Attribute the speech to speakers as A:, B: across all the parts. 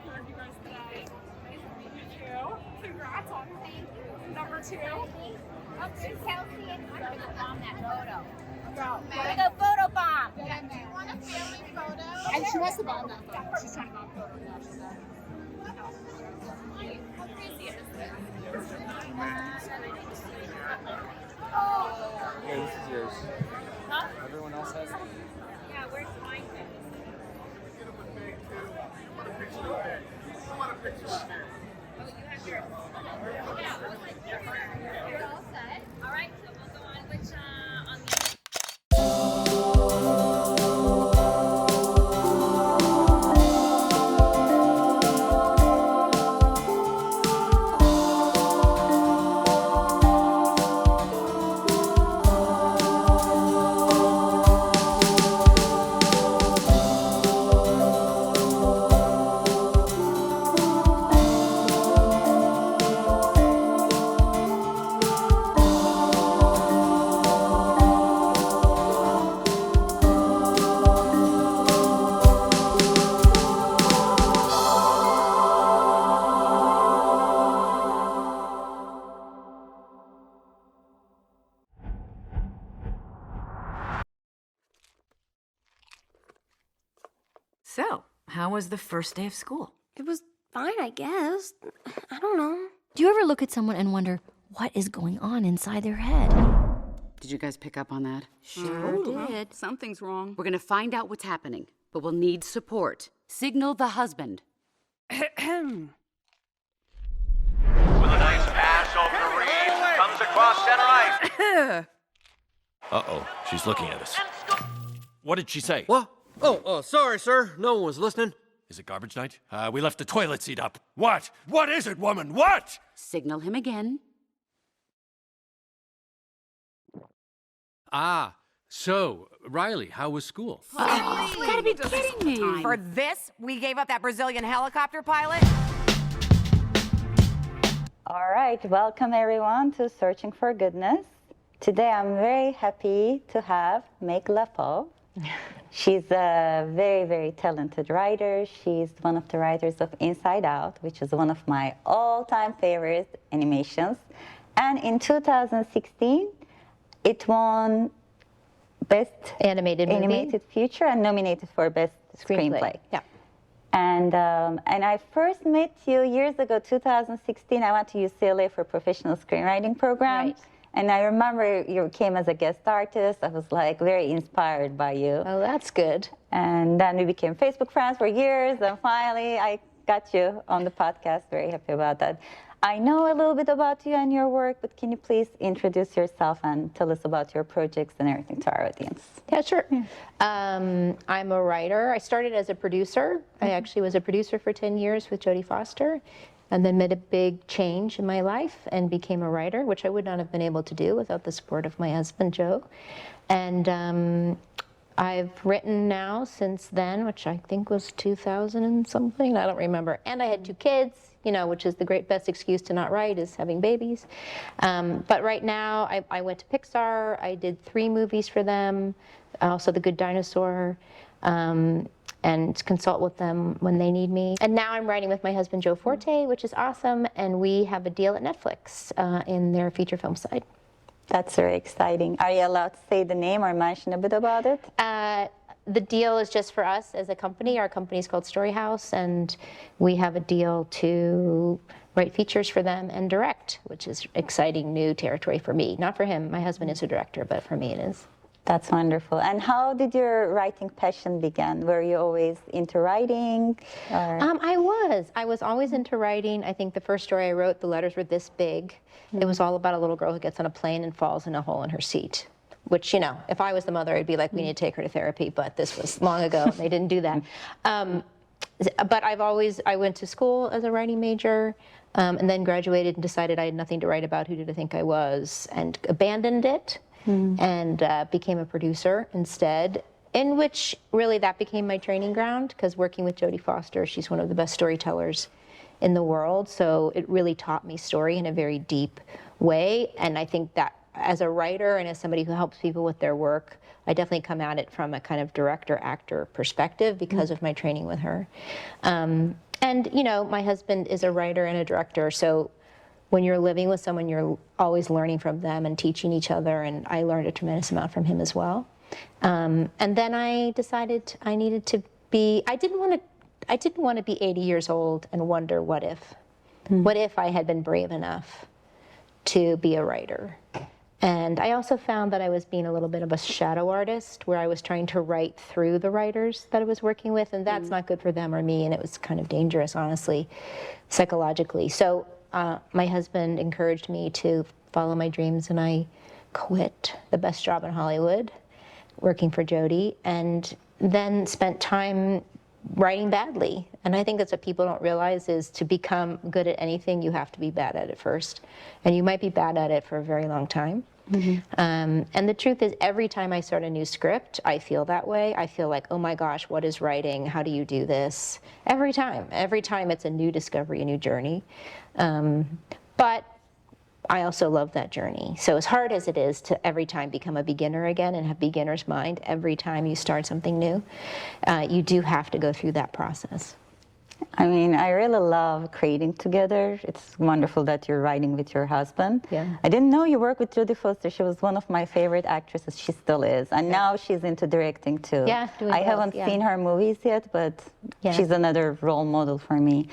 A: for you guys today. Nice to meet you too. Congrats on number 2.
B: Kelsey and Hunter to bomb that photo.
A: Go.
B: We're gonna go photo bomb.
C: Yeah, do you want a family photo? And she wants to bomb that photo. She's trying to bomb photo.
B: How crazy is this?
D: Yeah, this is yours.
B: Huh?
D: Everyone else has it.
B: Yeah, where's mine? Oh, you have yours. Yeah, you're all set. All right, so we'll go on which on the.
E: So, how was the first day of school?
F: It was fine, I guess. I don't know.
G: Do you ever look at someone and wonder what is going on inside their head?
H: Did you guys pick up on that?
G: Sure did.
I: Something's wrong.
H: We're gonna find out what's happening, but we'll need support. Signal the husband.
J: With a nice pass over to Reed, comes across center ice.
K: Uh-oh, she's looking at us. What did she say?
L: What? Oh, sorry, sir. No one was listening.
K: Is it garbage night? We left the toilet seat up. What? What is it, woman? What?
H: Signal him again.
L: Ah, so, Riley, how was school?
H: You gotta be kidding me.
E: For this, we gave up that Brazilian helicopter pilot?
M: All right, welcome everyone to Searching for Goodness. Today I'm very happy to have Meg LeFauve. She's a very, very talented writer. She's one of the writers of Inside Out, which is one of my all-time favorite animations. And in 2016, it won Best Animated Feature and nominated for Best Screenplay.
F: Yeah.
M: And I first met you years ago, 2016. I went to UCLA for professional screenwriting program.
F: Right.
M: And I remember you came as a guest artist. I was like very inspired by you.
F: Oh, that's good.
M: And then we became Facebook friends for years. And finally, I got you on the podcast. Very happy about that. I know a little bit about you and your work, but can you please introduce yourself and tell us about your projects and everything to our audience?
F: Yeah, sure. I'm a writer. I started as a producer. I actually was a producer for 10 years with Jodie Foster, and then made a big change in my life and became a writer, which I would not have been able to do without the support of my husband, Joe. And I've written now since then, which I think was 2000 and something, I don't remember. And I had 2 kids, you know, which is the best excuse to not write is having babies. But right now, I went to Pixar. I did 3 movies for them, also The Good Dinosaur, and consult with them when they need me. And now I'm writing with my husband, Joe Forte, which is awesome, and we have a deal at Netflix in their feature film side.
M: That's very exciting. Are you allowed to say the name or mention a bit about it?
F: The deal is just for us as a company. Our company is called Storyhouse, and we have a deal to write features for them and direct, which is exciting new territory for me. Not for him, my husband is a director, but for me it is.
M: That's wonderful. And how did your writing passion begin? Were you always into writing? Or?
F: I was always into writing. I think the first story I wrote, the letters were this big. It was all about a little girl who gets on a plane and falls in a hole in her seat. Which, you know, if I was the mother, I'd be like, we need to take her to therapy, but this was long ago, and they didn't do that. But I went to school as a writing major, and then graduated and decided I had nothing to write about. Who did I think I was? And abandoned it, and became a producer instead, in which really that became my training ground, because working with Jodie Foster, she's one of the best storytellers in the world, so it really taught me story in a very deep way, and I think that as a writer and as somebody who helps people with their work, I definitely come at it from a kind of director-actor perspective because of my training with her. And, you know, my husband is a writer and a director, so when you're living with someone, you're always learning from them and teaching each other, and I learned a tremendous amount from him as well. And then I decided I needed to be, I didn't want to be 80 years old and wonder what if. What if I had been brave enough to be a writer? And I also found that I was being a little bit of a shadow artist, where I was trying to write through the writers that I was working with, and that's not good for them or me, and it was kind of dangerous, honestly, psychologically. So my husband encouraged me to follow my dreams, and I quit the best job in Hollywood, working for Jodie, and then spent time writing badly. And I think that's what people don't realize, is to become good at anything, you have to be bad at it first. And you might be bad at it for a very long time. And the truth is, every time I start a new script, I feel that way. I feel like, oh my gosh, what is writing? How do you do this? Every time it's a new discovery, a new journey. But I also love that journey. So as hard as it is to every time become a beginner again and have beginner's mind every time you start something new, you do have to go through that process.
M: I mean, I really love creating together. It's wonderful that you're writing with your husband.
F: Yeah.
M: I didn't know you worked with Jodie Foster. She was one of my favorite actresses. She still is. And now she's into directing too.
F: Yeah, doing
M: I
F: both,
M: haven't seen her movies yet, but she's another role model for me.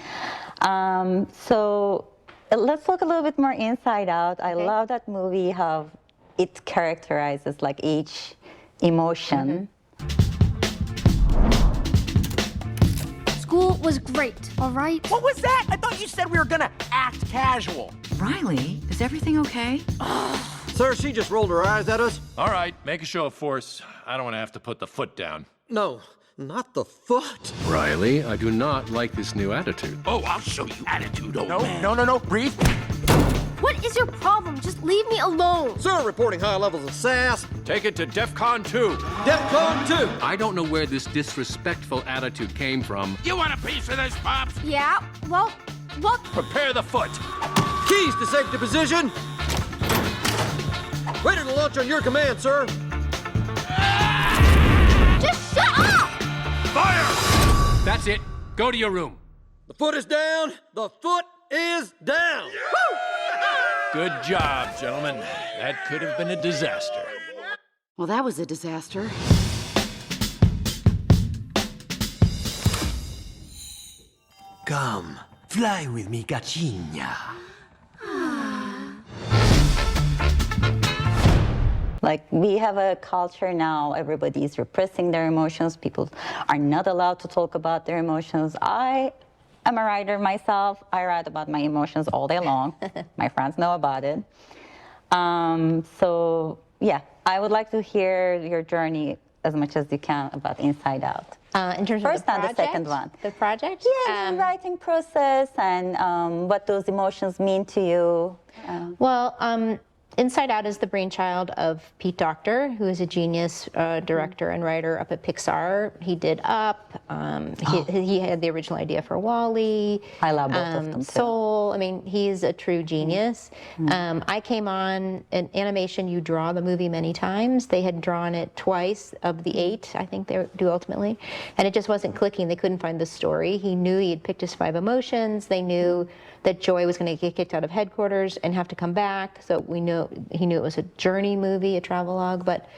M: So let's look a little bit more Inside Out. I love that movie, how it characterizes like each emotion.
G: School was great, all right?
J: What was that? I thought you said we were gonna act casual.
E: Riley, is everything okay?
L: Sir, she just rolled her eyes at us.
K: All right, make a show of force. I don't want to have to put the foot down.
L: No, not the foot. Riley, I do not like this new attitude.
K: Oh, I'll show you attitude, old
J: No,
K: man.
J: no, breathe.
G: What is your problem? Just leave me alone.
L: Sir, reporting high levels of sass.
K: Take it to DEFCON 2.
L: DEFCON 2.
D: I don't know where this disrespectful attitude came from.
K: You want a piece of this, Pops?
G: Yeah, well, look.
K: Prepare the foot.
L: Keys to safety position. Ready to launch on your command, sir.
G: Just shut up!
K: Fire!
D: That's it. Go to your room.
L: The foot is down. The foot is down. Woo!
K: Good job, gentlemen. That could have been a disaster.
H: Well, that was a disaster.
J: Come, fly with me, Gachinha.
M: Like, we have a culture now, everybody's repressing their emotions. People are not allowed to talk about their emotions. I am a writer myself. I write about my emotions all day long. My friends know about it. So, yeah, I would like to hear your journey as much as you can about Inside Out.
F: In terms
M: First
F: of the
M: and
F: project,
M: the second one.
F: The project?
M: Yeah, the writing process and what those emotions mean to you.
F: Well, Inside Out is the brainchild of Pete Docter, who is a genius director and writer up at Pixar. He did Up. He had the original idea for WALL-E.
M: I love both of them too.
F: Soul. I mean, he's a true genius. I came on in animation. You draw the movie many times. They had drawn it twice of the 8, I think they do ultimately, and it just wasn't clicking. They couldn't find the story. He knew he had picked his 5 emotions. They knew that Joy was going to get kicked out of headquarters and have to come back. So he knew it was a journey movie, a travelogue, but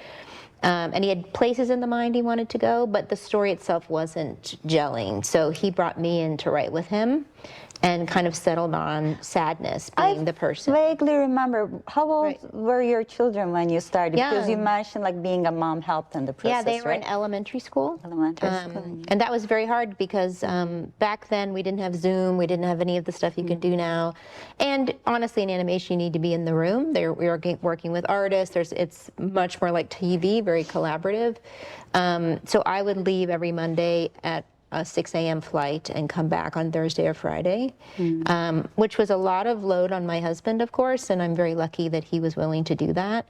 F: and he had places in the mind he wanted to go, but the story itself wasn't gelling. So he brought me in to write with him and kind of settled on sadness being the person.
M: I vaguely remember, how old were your children when you started? Because you mentioned like being a mom helped in the process,
F: Yeah, they were in elementary school.
M: Elementary school.
F: And that was very hard because back then we didn't have Zoom, we didn't have any of the stuff you can do now. And honestly, in animation, you need to be in the room. We are working with artists. It's much more like TV, very collaborative. So I would leave every Monday at a 6 a.m. flight and come back on Thursday or Friday, which was a lot of load on my husband, of course, and I'm very lucky that he was willing to do that.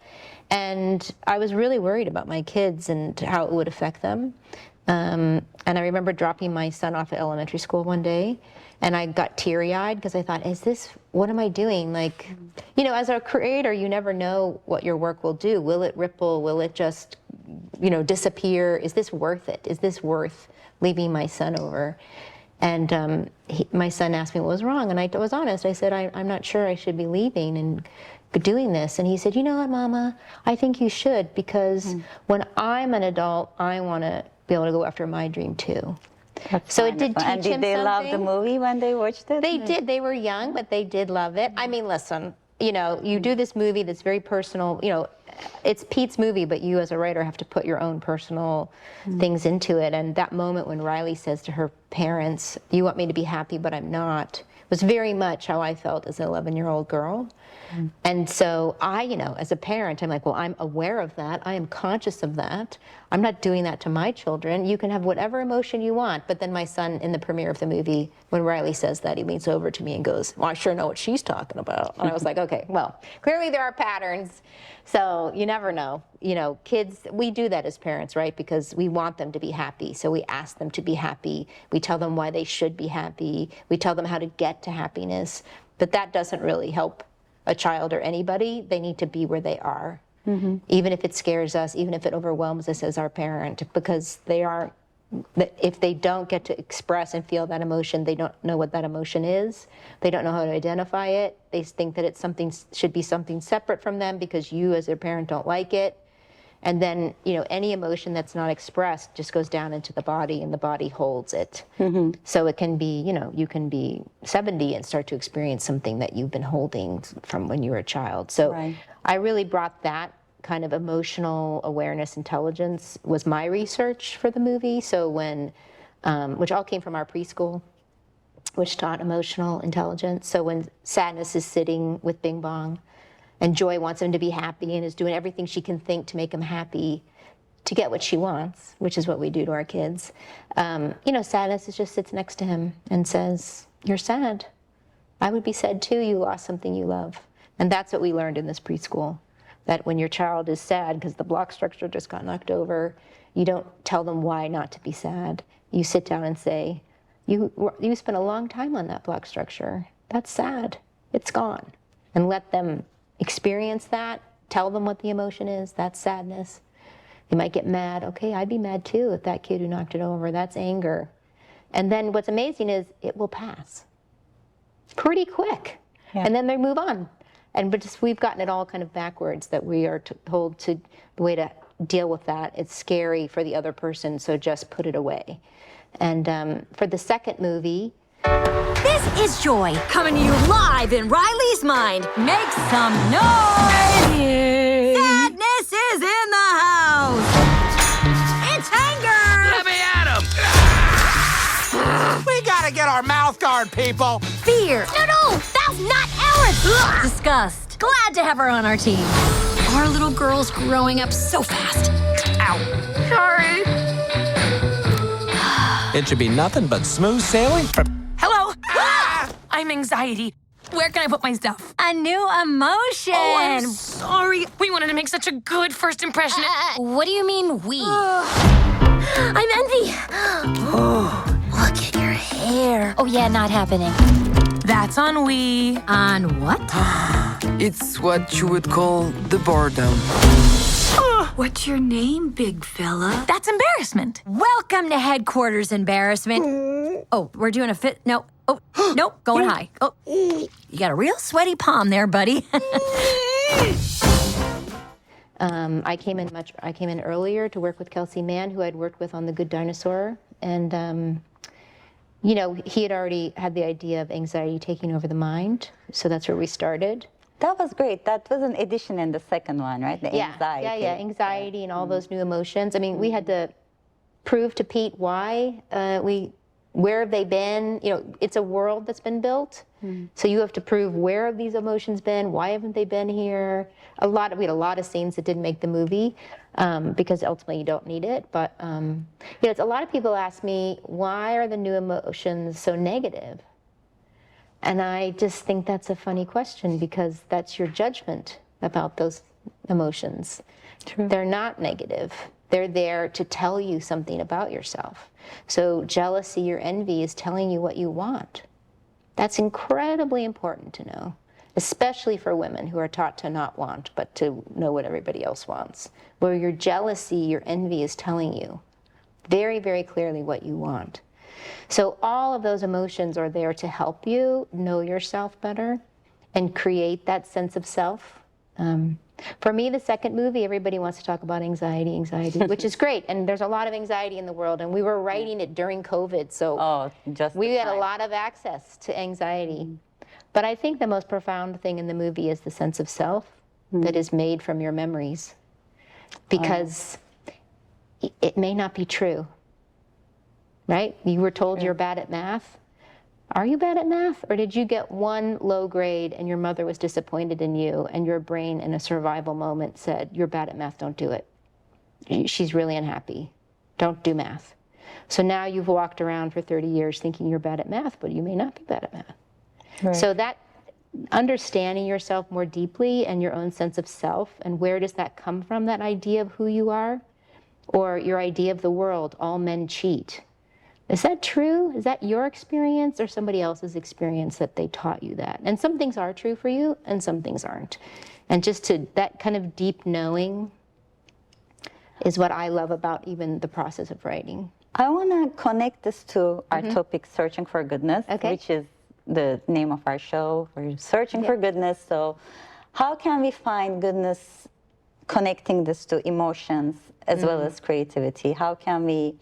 F: And I was really worried about my kids and how it would affect them. And I remember dropping my son off at elementary school one day, and I got teary-eyed because I thought, what am I doing? Like, you know, as a creator, you never know what your work will do. Will it ripple? Will it just, disappear? Is this worth it? Is this worth leaving my son over? And my son asked me what was wrong, and I was honest. I said, I'm not sure I should be leaving and doing this. And he said, you know what, Mama, I think you should, because when I'm an adult, I want to be able to go after my dream too.
M: That's
F: so it did teach
M: and did
F: him
M: they
F: something.
M: love the movie when they watched it?
F: They did. They were young, but they did love it. I mean, listen, you know, you do this movie that's very personal. You know, it's Pete's movie, but you as a writer have to put your own personal things into it. And that moment when Riley says to her parents, you want me to be happy, but I'm not, was very much how I felt as an 11-year-old girl. And so I, you know, as a parent, I'm like, well, I'm aware of that. I am conscious of that. I'm not doing that to my children. You can have whatever emotion you want. But then my son, in the premiere of the movie, when Riley says that, he leans over to me and goes, well, I sure know what she's talking about. And I was like, okay, well, clearly there are patterns. So you never know. You know, kids, we do that as parents, right? Because we want them to be happy. So we ask them to be happy. We tell them why they should be happy. We tell them how to get to happiness. But that doesn't really help a child or anybody. They need to be where they are, even if it scares us, even if it overwhelms us as our parent, because they aren't, if they don't get to express and feel that emotion, they don't know what that emotion is. They don't know how to identify it. They think that it's something, should be something separate from them because you as their parent don't like it. And then, you know, any emotion that's not expressed just goes down into the body, and the body holds it. So it can be, you know, you can be 70 and start to experience something that you've been holding from when you were a child. So I really brought that kind of emotional awareness, intelligence was my research for the movie. So when, which all came from our preschool, which taught emotional intelligence. So when Sadness is sitting with Bing Bong, and Joy wants him to be happy and is doing everything she can think to make him happy to get what she wants, which is what we do to our kids. You know, Sadness just sits next to him and says, you're sad. I would be sad too, you lost something you love. And that's what we learned in this preschool, that when your child is sad because the block structure just got knocked over, you don't tell them why not to be sad. You sit down and say, you spent a long time on that block structure. That's sad. It's gone. And let them experience that, tell them what the emotion is, that's sadness. You might get mad, okay, I'd be mad too if that kid who knocked it over, that's anger. And then what's amazing is it will pass pretty quick. And then they move on. But just, we've gotten it all kind of backwards, that we are told to, the way to deal with that, it's scary for the other person, so just put it away. And for the second movie,
G: This is Joy, coming to you live in Riley's mind. Make some noise! Sadness is in the house! It's anger!
J: Let me at him!
I: We gotta get our mouth guard, people!
G: Fear! No, that's not ours! Disgust. Glad to have her on our team. Our little girl's growing up so fast. Ow. Sorry.
I: It should be nothing but smooth sailing from...
N: Hello? I'm anxiety. Where can I put my stuff?
G: A new emotion.
N: Oh, I'm sorry. We wanted to make such a good first impression.
G: What do you mean, we?
N: I'm Envy.
G: Look at your hair. Oh, yeah, not happening.
N: That's on we.
G: On what?
O: It's what you would call the bar down.
G: What's your name, big fella?
N: That's embarrassment.
G: Welcome to headquarters, embarrassment. Oh, we're doing a fit. No. Oh, nope, going high. Oh, you got a real sweaty palm there, buddy.
F: I came in earlier to work with Kelsey Mann, who I'd worked with on the Good Dinosaur. And, you know, he had already had the idea of anxiety taking over the mind. So that's where we started.
M: That was great. That was an addition in the second one, right? The anxiety.
F: Yeah, anxiety and all those new emotions. I mean, we had to prove to Pete why where have they been? You know, it's a world that's been built. So you have to prove, where have these emotions been? Why haven't they been here? We had a lot of scenes that didn't make the movie because ultimately you don't need it. But you know, a lot of people ask me, why are the new emotions so negative? And I just think that's a funny question, because that's your judgment about those emotions.
M: True.
F: They're not negative. They're there to tell you something about yourself. So jealousy or envy is telling you what you want. That's incredibly important to know, especially for women who are taught to not want, but to know what everybody else wants. Where your jealousy, your envy is telling you very, very clearly what you want. So all of those emotions are there to help you know yourself better and create that sense of self. For me, the second movie, everybody wants to talk about anxiety, which is great. And there's a lot of anxiety in the world. And we were writing it during COVID, so we had a lot of access to anxiety. But I think the most profound thing in the movie is the sense of self that is made from your memories. Because it may not be true, right? You were told you're bad at math. Are you bad at math? Or did you get one low grade and your mother was disappointed in you and your brain in a survival moment said, you're bad at math, don't do it. She's really unhappy. Don't do math. So now you've walked around for 30 years thinking you're bad at math, but you may not be bad at math. Right. So that understanding yourself more deeply and your own sense of self, and where does that come from, that idea of who you are? Or your idea of the world, all men cheat. Is that true? Is that your experience or somebody else's experience that they taught you that? And some things are true for you and some things aren't. And just to that kind of deep knowing is what I love about even the process of writing.
M: I want to connect this to our topic, Searching for Goodness, which is the name of our show. We're searching for goodness. So how can we find goodness, connecting this to emotions as well as creativity? How can we,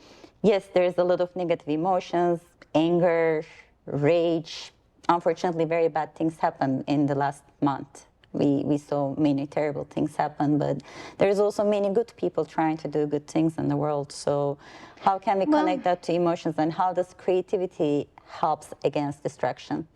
M: yes, there's a lot of negative emotions, anger, rage. Unfortunately, very bad things happened in the last month. We saw many terrible things happen, but there's also many good people trying to do good things in the world. So how can we connect that to emotions, and how does creativity helps against distraction?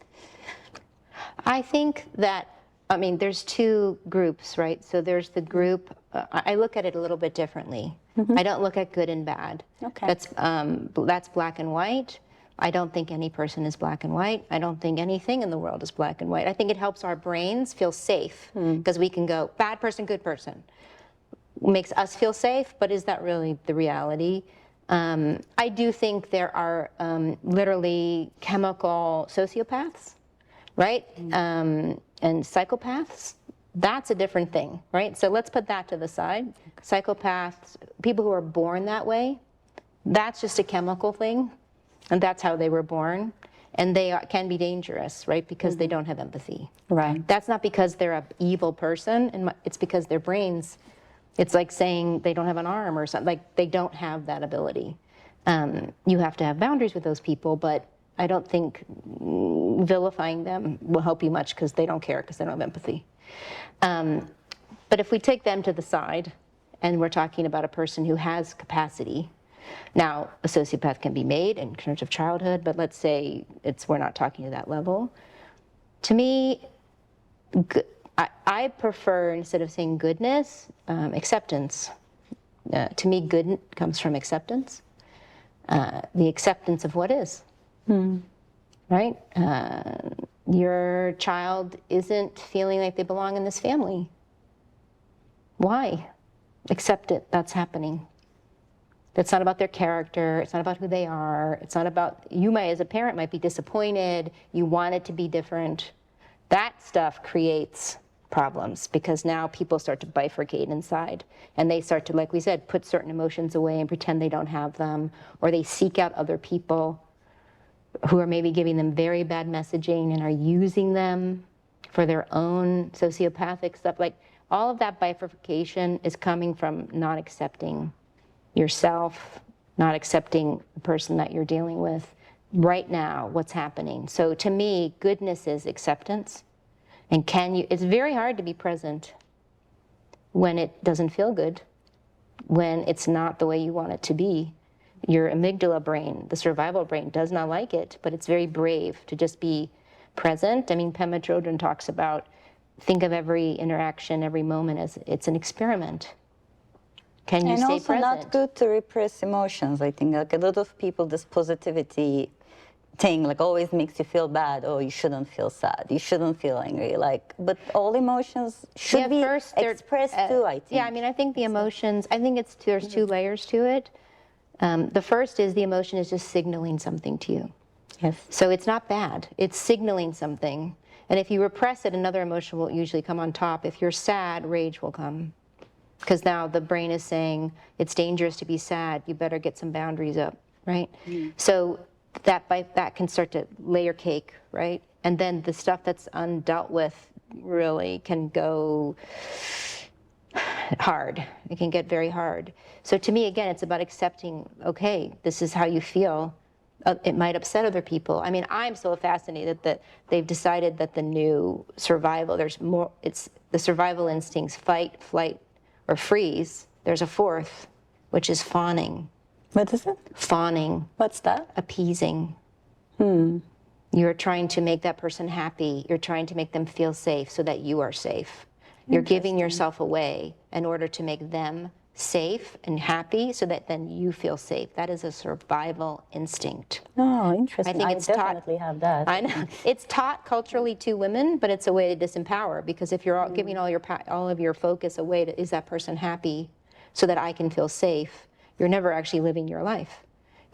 F: I think that, I mean, there's two groups, right? So there's the group, I look at it a little bit differently. I don't look at good and bad. That's black and white. I don't think any person is black and white. I don't think anything in the world is black and white. I think it helps our brains feel safe, because we can go bad person, good person. Makes us feel safe, but is that really the reality? I do think there are literally chemical sociopaths, right? And psychopaths. That's a different thing, right? So let's put that to the side. Psychopaths, people who are born that way, that's just a chemical thing. And that's how they were born. And they can be dangerous, right? Because they don't have empathy.
M: Right.
F: That's not because they're an evil person. And it's because their brains, it's like saying they don't have an arm or something. Like, they don't have that ability. You have to have boundaries with those people, but I don't think vilifying them will help you much, because they don't care, because they don't have empathy. But if we take them to the side, and we're talking about a person who has capacity. Now, a sociopath can be made in terms of childhood, but let's say we're not talking to that level. To me, I prefer, instead of saying goodness, acceptance. To me, good comes from acceptance. The acceptance of what is, right? Your child isn't feeling like they belong in this family. Why? Accept it, that's happening. It's not about their character, it's not about who they are, it's not about, you might, as a parent, might be disappointed, you want it to be different. That stuff creates problems, because now people start to bifurcate inside, and they start to, like we said, put certain emotions away and pretend they don't have them, or they seek out other people who are maybe giving them very bad messaging and are using them for their own sociopathic stuff. Like, all of that bifurcation is coming from not accepting yourself, not accepting the person that you're dealing with right now, what's happening. So to me, goodness is acceptance. And it's very hard to be present when it doesn't feel good, when it's not the way you want it to be. Your amygdala brain, the survival brain, does not like it, but it's very brave to just be present. I mean, Pema Chodron talks about, think of every interaction, every moment as it's an experiment. Can you stay present?
M: And also not good to repress emotions. I think, like, a lot of people, this positivity thing, like, always makes you feel bad. Oh, you shouldn't feel sad. You shouldn't feel angry. Like, but all emotions should be expressed too, I think.
F: Yeah, I mean, I think the emotions, I think there's two layers to it. The first is the emotion is just signaling something to you.
M: Yes.
F: So it's not bad. It's signaling something. And if you repress it, another emotion will usually come on top. If you're sad, rage will come. Because now the brain is saying, it's dangerous to be sad. You better get some boundaries up, right? So that can start to layer cake, right? And then the stuff that's undealt with really can go hard. It can get very hard. So to me, again, it's about accepting, okay, this is how you feel. It might upset other people. I mean, I'm so fascinated that they've decided that the new survival, there's more, it's the survival instincts, fight, flight, or freeze. There's a fourth, which is fawning.
M: What is it?
F: Fawning.
M: What's that?
F: Appeasing. You're trying to make that person happy. You're trying to make them feel safe so that you are safe. You're giving yourself away in order to make them safe and happy so that then you feel safe. That is a survival instinct.
M: Oh, interesting.
F: I think it's
M: definitely have that.
F: I know. It's taught culturally to women, but it's a way to disempower, because if you're all giving all of your focus away to, is that person happy so that I can feel safe, you're never actually living your life.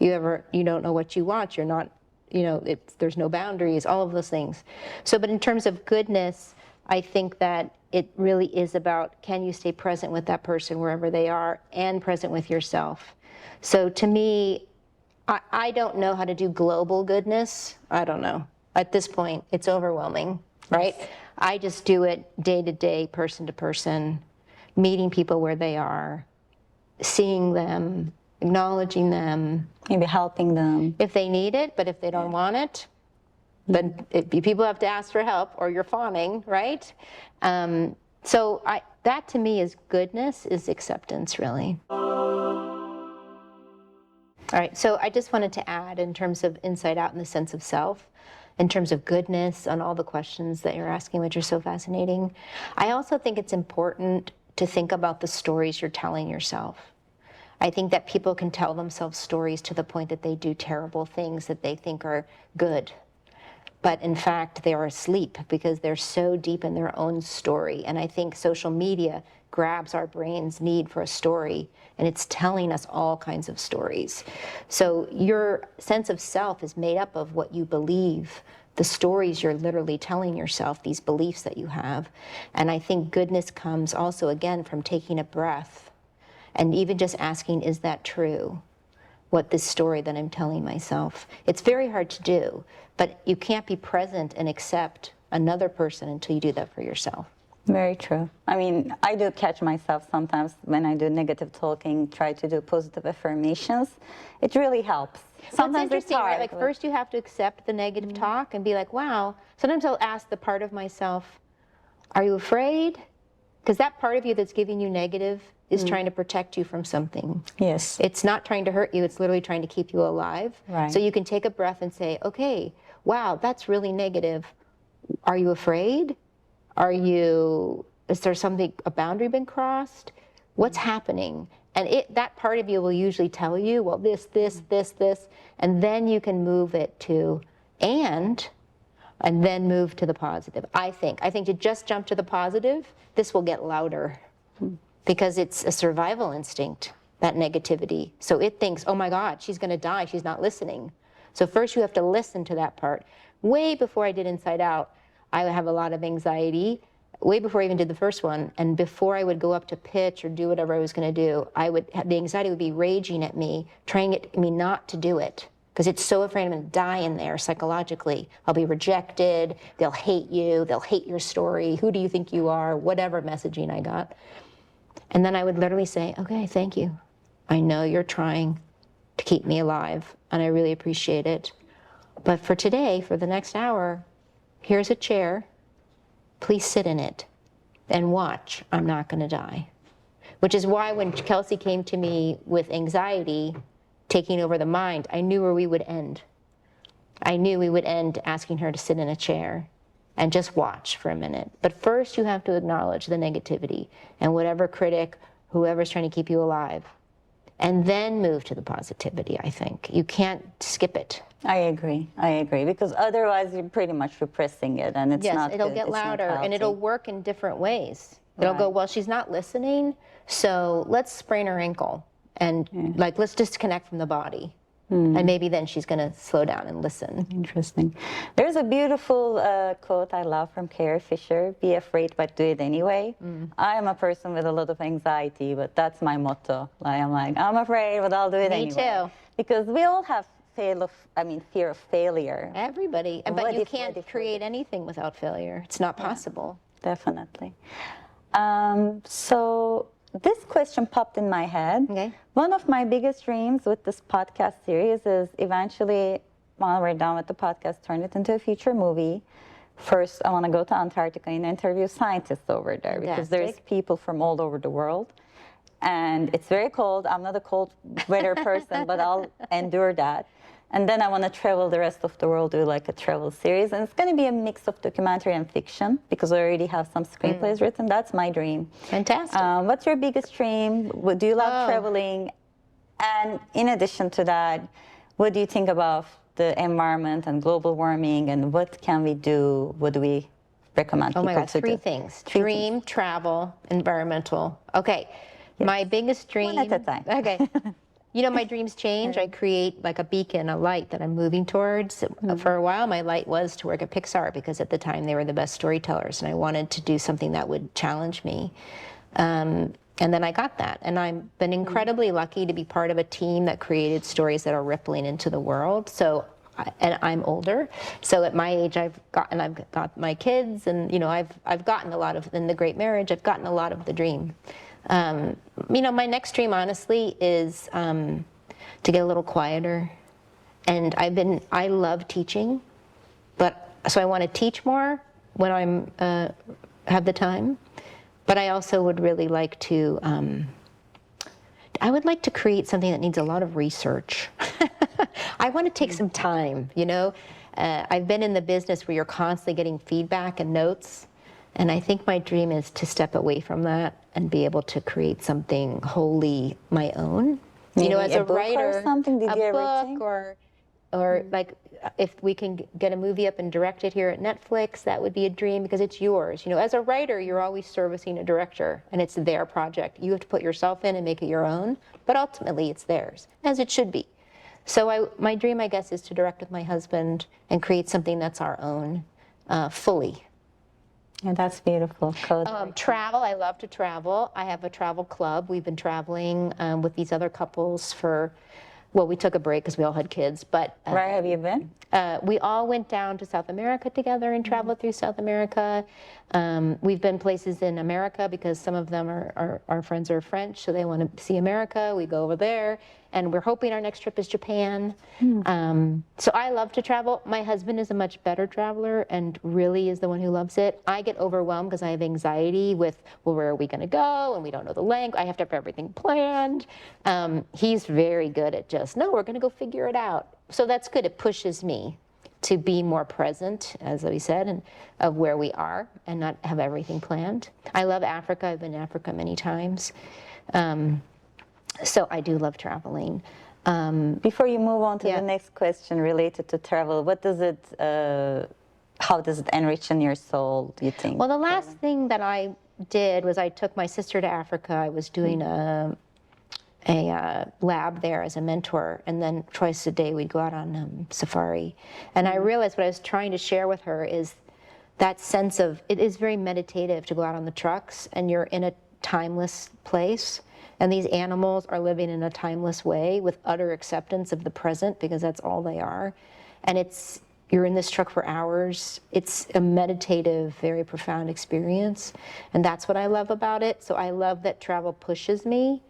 F: You don't know what you want. You're not, there's no boundaries, all of those things. So, but in terms of goodness, I think that it really is about, can you stay present with that person wherever they are and present with yourself? So to me, I don't know how to do global goodness. I don't know. At this point, it's overwhelming, right? Yes. I just do it day to day, person to person, meeting people where they are, seeing them, acknowledging them.
M: Maybe helping them.
F: If they need it, but if they don't want it, then people have to ask for help, or you're fawning, right? So that to me is goodness, is acceptance, really. All right, so I just wanted to add, in terms of inside out in the sense of self, in terms of goodness, on all the questions that you're asking, which are so fascinating, I also think it's important to think about the stories you're telling yourself. I think that people can tell themselves stories to the point that they do terrible things that they think are good. But in fact, they are asleep because they're so deep in their own story. And I think social media grabs our brain's need for a story, and it's telling us all kinds of stories. So your sense of self is made up of what you believe, the stories you're literally telling yourself, these beliefs that you have. And I think goodness comes also, again, from taking a breath and even just asking, is that true? What this story that I'm telling myself. It's very hard to do, but you can't be present and accept another person until you do that for yourself.
M: Very true. I mean, I do catch myself sometimes when I do negative talking, try to do positive affirmations. It really helps. Sometimes
F: it's hard. Right? Like,
M: but
F: first you have to accept the negative talk and be like, wow. Sometimes I'll ask the part of myself, are you afraid? Because that part of you that's giving you negative is trying to protect you from something.
M: Yes.
F: It's not trying to hurt you, it's literally trying to keep you alive.
M: Right.
F: So you can take a breath and say, okay, wow, that's really negative. Are you afraid? Is there something, a boundary been crossed? What's happening? And that part of you will usually tell you, well, this, and then you can move it to, and then move to the positive. I think to just jump to the positive, this will get louder. Because it's a survival instinct, that negativity. So it thinks, oh my God, she's gonna die, she's not listening. So first you have to listen to that part. Way before I did Inside Out, I would have a lot of anxiety, way before I even did the first one, and before I would go up to pitch or do whatever I was gonna do, the anxiety would be raging at me, trying to get me not to do it. Because it's so afraid I'm gonna die in there psychologically. I'll be rejected, they'll hate you, they'll hate your story, who do you think you are, whatever messaging I got. And then I would literally say, okay, thank you. I know you're trying to keep me alive, and I really appreciate it. But for today, for the next hour, here's a chair. Please sit in it and watch. I'm not gonna die. Which is why when Kelsey came to me with anxiety taking over the mind, I knew where we would end. I knew we would end asking her to sit in a chair and just watch for a minute. But first you have to acknowledge the negativity and whatever critic, whoever's trying to keep you alive, and then move to the positivity, I think. You can't skip it.
M: I agree, because otherwise you're pretty much repressing it, and it's not
F: Yes, it'll get louder, and it'll work in different ways. It'll go, well, she's not listening, so let's sprain her ankle, and let's disconnect from the body. And maybe then she's going to slow down and listen.
M: Interesting. There's a beautiful quote I love from Carrie Fisher, be afraid but do it anyway. I am a person with a lot of anxiety, but that's my motto. I'm afraid but I'll do it anyway.
F: Me too.
M: Because we all have fear of failure.
F: Everybody, but you can't create anything without failure. It's not possible.
M: Definitely. So this question popped in my head.
F: Okay.
M: One of my biggest dreams with this podcast series is eventually, when we're done with the podcast, turn it into a feature movie. First, I want to go to Antarctica and interview scientists over there because there's people from all over the world. And it's very cold. I'm not a cold weather person, but I'll endure that. And then I want to travel the rest of the world, do like a travel series. And it's going to be a mix of documentary and fiction because I already have some screenplays written. That's my dream.
F: Fantastic.
M: What's your biggest dream? Do you love traveling? And in addition to that, what do you think about the environment and global warming, and what can we do? What do we recommend people to do?
F: Oh my God, three things. Dream, travel, environmental. Okay, my biggest dream.
M: One at a time.
F: Okay. You know, my dreams change. I create like a beacon, a light that I'm moving towards. For a while, my light was to work at Pixar because at the time they were the best storytellers, and I wanted to do something that would challenge me. And then I got that, and I've been incredibly lucky to be part of a team that created stories that are rippling into the world. So, and I'm older, so at my age, I've got my kids, and you know, I've gotten a lot of, in The Great Marriage, I've gotten a lot of the dream. You know, my next dream, honestly, is to get a little quieter, and I love teaching, but so I want to teach more when I'm have the time. But I also would really like to, I would like to create something that needs a lot of research. I want to take some time, you know? I've been in the business where you're constantly getting feedback and notes, and I think my dream is to step away from that and be able to create something wholly my own.
M: Maybe
F: you know, as a
M: book
F: writer,
M: or something? Did you ever
F: book
M: think?
F: or like if we can get a movie up and direct it here at Netflix, that would be a dream because it's yours. You know, as a writer, you're always servicing a director and it's their project. You have to put yourself in and make it your own, but ultimately it's theirs, as it should be. So my dream, I guess, is to direct with my husband and create something that's our own fully.
M: And that's beautiful.
F: Travel, I love to travel. I have a travel club. We've been traveling with these other couples for, well, we took a break because we all had kids, but.
M: Where have you been?
F: We all went down to South America together and traveled through South America. We've been places in America because some of them our friends are French, so they want to see America. We go over there, and we're hoping our next trip is Japan. So I love to travel. My husband is a much better traveler and really is the one who loves it. I get overwhelmed because I have anxiety with, well, where are we going to go? And we don't know the language. I have to have everything planned. He's very good at just, no, we're going to go figure it out. So that's good. It pushes me to be more present, as we said, and of where we are and not have everything planned. I love Africa. I've been to Africa many times. So I do love traveling.
M: Before you move on to the next question related to travel, what does it, how does it enrich in your soul, do you think?
F: Well, the last thing that I did was I took my sister to Africa. I was doing a lab there as a mentor, and then twice a day we'd go out on safari. And I realized what I was trying to share with her is that sense of, it is very meditative to go out on the trucks and you're in a timeless place, and these animals are living in a timeless way with utter acceptance of the present because that's all they are. And you're in this truck for hours. It's a meditative, very profound experience, and that's what I love about it. So I love that travel pushes me,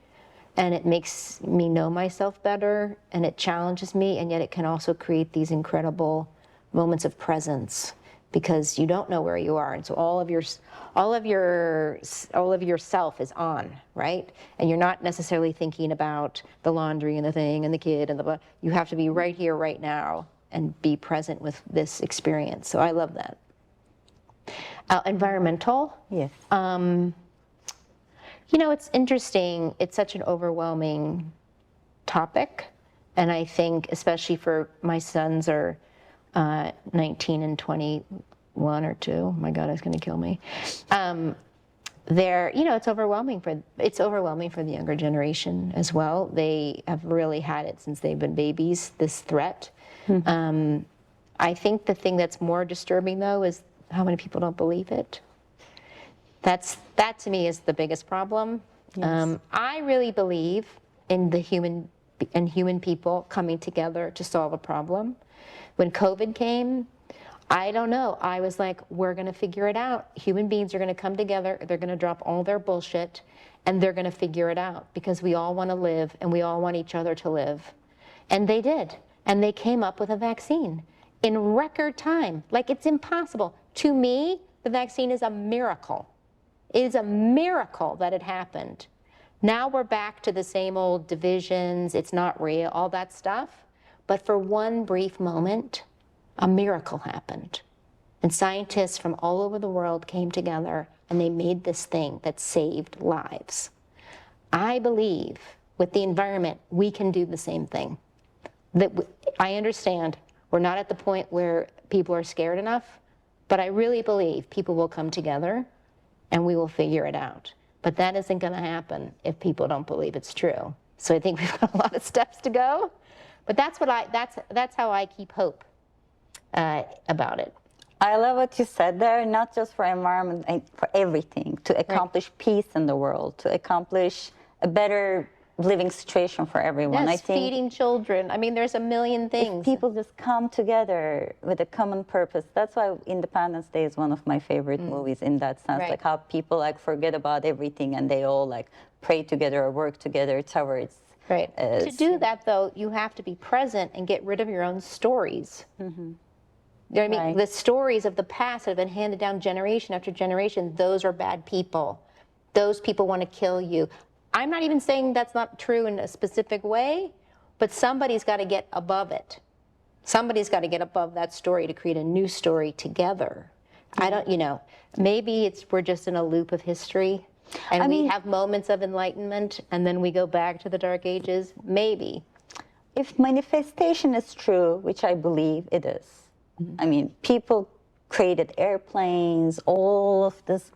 F: and it makes me know myself better, and it challenges me, and yet it can also create these incredible moments of presence because you don't know where you are, and so all of your self is on, right? And you're not necessarily thinking about the laundry and the thing and the kid and the blah. You have to be right here, right now, and be present with this experience. So I love that. Environmental.
M: Yes.
F: You know, it's interesting. It's such an overwhelming topic. And I think, especially for my sons are 19 and 21 or 2. Oh my God, it's going to kill me. You know, it's overwhelming for the younger generation as well. They have really had it since they've been babies, this threat. I think the thing that's more disturbing, though, is how many people don't believe it. That to me is the biggest problem. Yes. I really believe in the human and human people coming together to solve a problem. When COVID came, I don't know, I was like, we're gonna figure it out. Human beings are gonna come together, they're gonna drop all their bullshit, and they're gonna figure it out, because we all wanna live, and we all want each other to live. And they did, and they came up with a vaccine in record time. Like, it's impossible. To me, the vaccine is a miracle. It is a miracle that it happened. Now we're back to the same old divisions, it's not real, all that stuff. But for one brief moment, a miracle happened. And scientists from all over the world came together and they made this thing that saved lives. I believe with the environment, we can do the same thing. I understand we're not at the point where people are scared enough, but I really believe people will come together and we will figure it out. But that isn't gonna happen if people don't believe it's true. So I think we've got a lot of steps to go, but that's how I keep hope about it.
M: I love what you said there, not just for environment, for everything, to accomplish peace in the world, to accomplish a better living situation for everyone.
F: Yes,
M: I think
F: feeding children. I mean, there's a million things.
M: If people just come together with a common purpose, that's why Independence Day is one of my favorite movies in that sense.
F: Right.
M: Like how people like forget about everything and they all like pray together or work together towards.
F: Right. To do that, though, you have to be present and get rid of your own stories.
M: Mm-hmm.
F: You know what I mean?
M: Right.
F: The stories of the past that have been handed down generation after generation, those are bad people. Those people want to kill you. I'm not even saying that's not true in a specific way, but somebody's got to get above it. Somebody's got to get above that story to create a new story together. I don't, you know, maybe we're just in a loop of history and we have moments of enlightenment and then we go back to the Dark Ages. Maybe.
M: If manifestation is true, which I believe it is, I mean, people created airplanes, all of this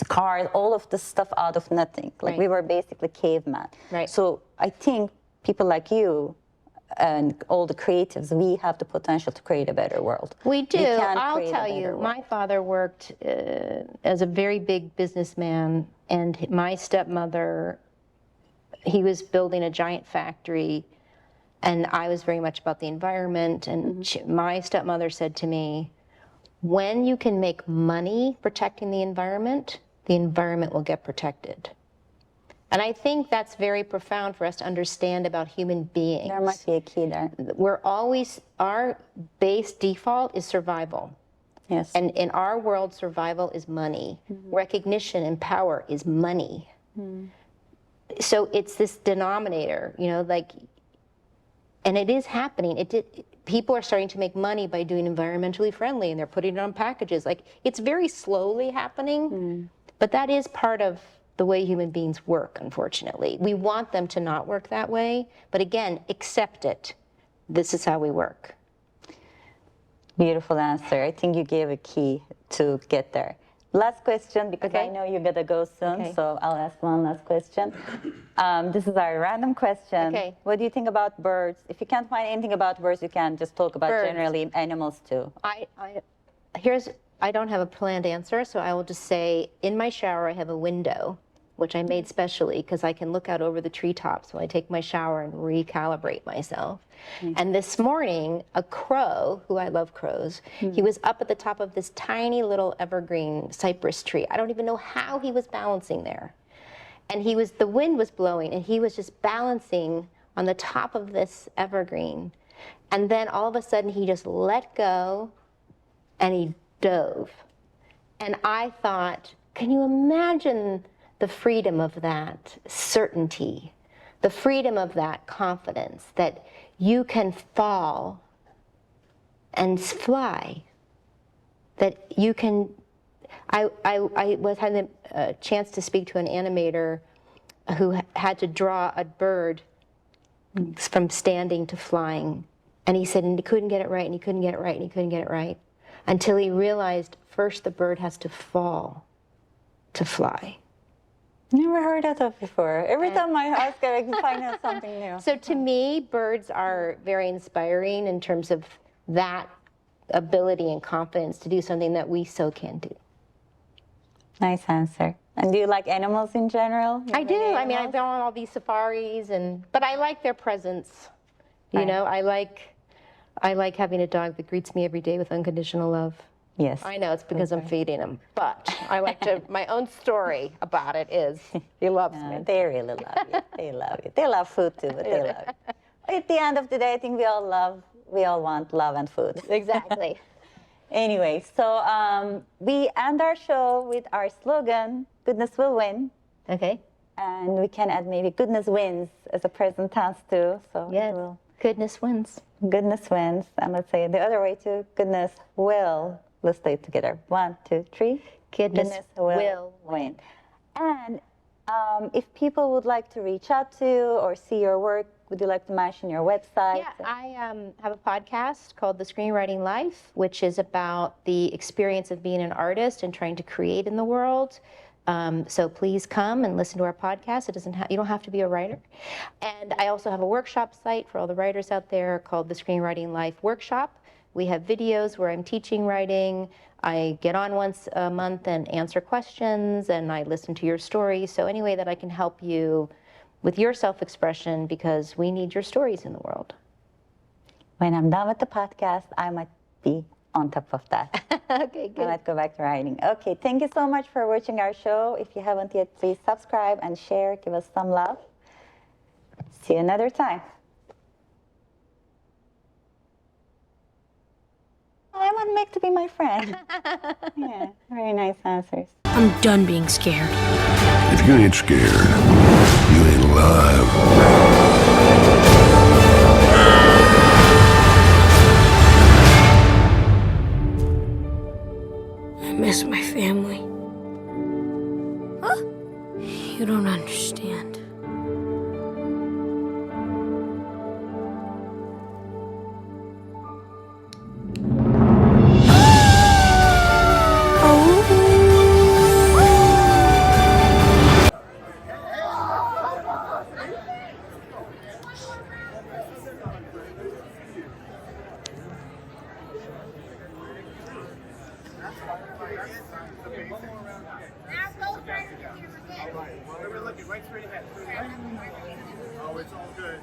M: cars, all of this stuff out of nothing. Like we were basically cavemen.
F: Right.
M: So I think people like you and all the creatives, we have the potential to create a better world.
F: We do. I'll tell you,
M: world.
F: my father worked as a very big businessman, and my stepmother, he was building a giant factory, and I was very much about the environment. And my stepmother said to me, when you can make money protecting the environment will get protected. And I think that's very profound for us to understand about human beings.
M: There might be a key there.
F: Our base default is survival.
M: Yes.
F: And in our world, survival is money. Recognition and power is money. So it's this denominator, you know, like, and it is happening. People are starting to make money by doing environmentally friendly, and they're putting it on packages. Like, it's very slowly happening, but that is part of the way human beings work, unfortunately. We want them to not work that way, but again, accept it. This is how we work.
M: Beautiful answer. I think you gave a key to get there. Last question, because I know you gotta go soon, so I'll ask one last question. This is our random question.
F: Okay.
M: What do you think about birds? If you can't find anything about birds, you can just talk about generally animals too.
F: I don't have a planned answer, so I will just say, in my shower I have a window, which I made specially because I can look out over the treetops when I take my shower and recalibrate myself. And this morning, a crow, who I love crows, he was up at the top of this tiny little evergreen cypress tree. I don't even know how he was balancing there. And the wind was blowing, and he was just balancing on the top of this evergreen. And then all of a sudden, he just let go, and he dove. And I thought, can you imagine the freedom of that certainty, the freedom of that confidence that you can fall and fly, that you can. I had a chance to speak to an animator who had to draw a bird from standing to flying, and he said, and he couldn't get it right, and he couldn't get it right, and he couldn't get it right, until he realized first the bird has to fall to fly.
M: Never heard of that before. Every time I ask it, I can find out something new.
F: So to me, birds are very inspiring in terms of that ability and confidence to do something that we so can do.
M: Nice answer. And do you like animals in general?
F: I do. I mean, I've been on all these safaris, but I like their presence. You know, I like having a dog that greets me every day with unconditional love.
M: Yes.
F: I know it's because I'm feeding him, but I like to. My own story about it is he loves me.
M: They really love you. They love you. They love food too, but they love you. At the end of the day, I think we all want love and food.
F: Exactly.
M: Anyway, so we end our show with our slogan, goodness will win.
F: Okay.
M: And we can add maybe goodness wins as a present tense too. So
F: yes, goodness wins.
M: Goodness wins. And let's say the other way too, goodness will. Let's say it together. 1, 2, 3.
F: Goodness will
M: win. And if people would like to reach out to you or see your work, would you like to mention your website?
F: Yeah, I have a podcast called The Screenwriting Life, which is about the experience of being an artist and trying to create in the world. So please come and listen to our podcast. You don't have to be a writer. And I also have a workshop site for all the writers out there called The Screenwriting Life Workshop. We have videos where I'm teaching writing. I get on once a month and answer questions, and I listen to your stories. So any way that I can help you with your self-expression, because we need your stories in the world.
M: When I'm done with the podcast, I might be on top of that.
F: Okay, good.
M: I might go back to writing. Okay, thank you so much for watching our show. If you haven't yet, please subscribe and share. Give us some love. See you another time. I want Meg to be my friend. Yeah, very nice answers.
N: I'm done being scared.
P: If you ain't scared, you ain't alive.
N: I miss my family. You don't understand.
C: We're looking right straight ahead. Oh, it's all good.